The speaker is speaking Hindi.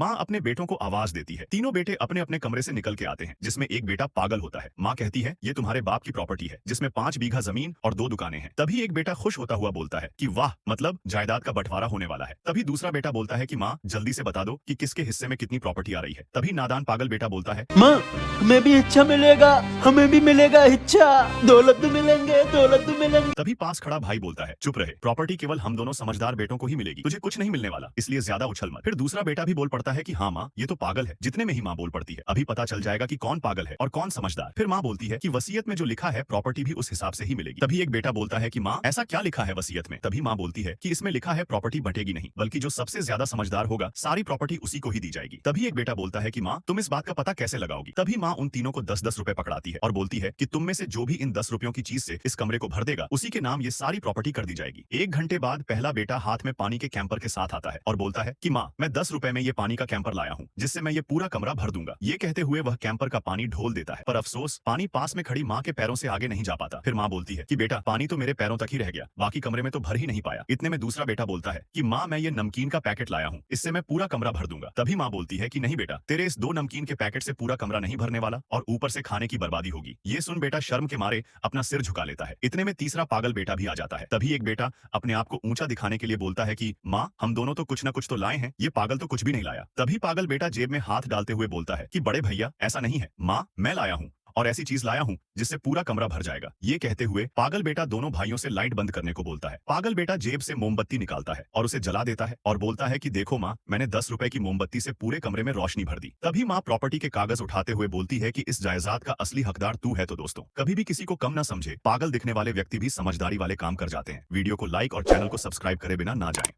माँ अपने बेटों को आवाज देती है। तीनों बेटे अपने अपने कमरे से निकल के आते हैं, जिसमें एक बेटा पागल होता है। माँ कहती है, ये तुम्हारे बाप की प्रॉपर्टी है, जिसमें 5 बीघा जमीन और 2 दुकानें हैं। तभी एक बेटा खुश होता हुआ बोलता है कि वाह, मतलब जायदाद का बंटवारा होने वाला है। तभी दूसरा बेटा बोलता है कि माँ जल्दी से बता दो कि किसके हिस्से में कितनी प्रॉपर्टी आ रही है। तभी नादान पागल बेटा बोलता है, माँ हमें भी हिस्सा मिलेगा, हमें भी मिलेगा हिस्सा, दौलत भी मिलेंगे, दौलत भी मिलेंगे। तभी पास खड़ा भाई बोलता है, चुप रहे, प्रॉपर्टी केवल हम दोनों समझदार बेटों को ही मिलेगी, तुझे कुछ नहीं मिलने वाला, इसलिए ज्यादा उछल मत। फिर दूसरा बेटा भी बोल पड़ता है कि हाँ माँ, ये तो पागल है। जितने में ही माँ बोल पड़ती है, अभी पता चल जाएगा कि कौन पागल है और कौन समझदार। फिर माँ बोलती है कि वसीयत में जो लिखा है प्रॉपर्टी भी उस हिसाब से ही मिलेगी। तभी एक बेटा बोलता है कि माँ ऐसा क्या लिखा है वसीयत में। तभी माँ बोलती है कि इसमें लिखा है प्रॉपर्टी बटेगी नहीं, बल्कि जो सबसे ज्यादा समझदार होगा सारी प्रॉपर्टी उसी को ही दी जाएगी। तभी एक बेटा बोलता है कि माँ तुम इस बात का पता कैसे लगाओगी। तभी माँ उन तीनों को 10-10 रुपए पकड़ाती है और बोलती है कि तुम में से जो भी इन 10 रुपयों की चीज से इस कमरे को भर देगा, उसी के नाम ये सारी प्रॉपर्टी कर दी जाएगी। 1 घंटे बाद पहला बेटा हाथ में पानी के कैंपर के साथ आता है और बोलता है कि माँ मैं 10 रुपए में ये पानी का कैंपर लाया हूँ, जिससे मैं ये पूरा कमरा भर दूंगा। ये कहते हुए वह कैंपर का पानी ढोल देता है, पर अफसोस पानी पास में खड़ी माँ के पैरों से आगे नहीं जा पाता। फिर माँ बोलती है कि बेटा पानी तो मेरे पैरों तक ही रह गया, बाकी कमरे में तो भर ही नहीं पाया। इतने में दूसरा बेटा बोलता है कि माँ मैं ये नमकीन का पैकेट लाया हूँ, इससे मैं पूरा कमरा भर दूंगा। तभी माँ बोलती है कि नहीं बेटा, तेरे इस 2 नमकीन के पैकेट से पूरा कमरा नहीं भरने वाला और ऊपर से खाने की बर्बादी होगी। ये सुन बेटा शर्म के मारे अपना सिर झुका लेता है। इतने में तीसरा पागल बेटा भी आ जाता है। तभी एक बेटा अपने आप को ऊंचा दिखाने के लिए बोलता है कि माँ हम दोनों तो कुछ ना कुछ तो लाए हैं, ये पागल तो कुछ भी नहीं लाया। तभी पागल बेटा जेब में हाथ डालते हुए बोलता है कि बड़े भैया ऐसा नहीं है, माँ मैं लाया हूँ और ऐसी चीज लाया हूँ जिससे पूरा कमरा भर जाएगा। ये कहते हुए पागल बेटा दोनों भाइयों से लाइट बंद करने को बोलता है। पागल बेटा जेब से मोमबत्ती निकालता है और उसे जला देता है और बोलता है कि देखो माँ, मैंने 10 रुपए की मोमबत्ती से पूरे कमरे में रोशनी भर दी। तभी माँ प्रॉपर्टी के कागज उठाते हुए बोलती है कि इस जायदाद का असली हकदार तू है। तो दोस्तों, कभी भी किसी को कम ना समझे, पागल दिखने वाले व्यक्ति भी समझदारी वाले काम कर जाते हैं। वीडियो को लाइक और चैनल को सब्सक्राइब करे बिना ना जाएं।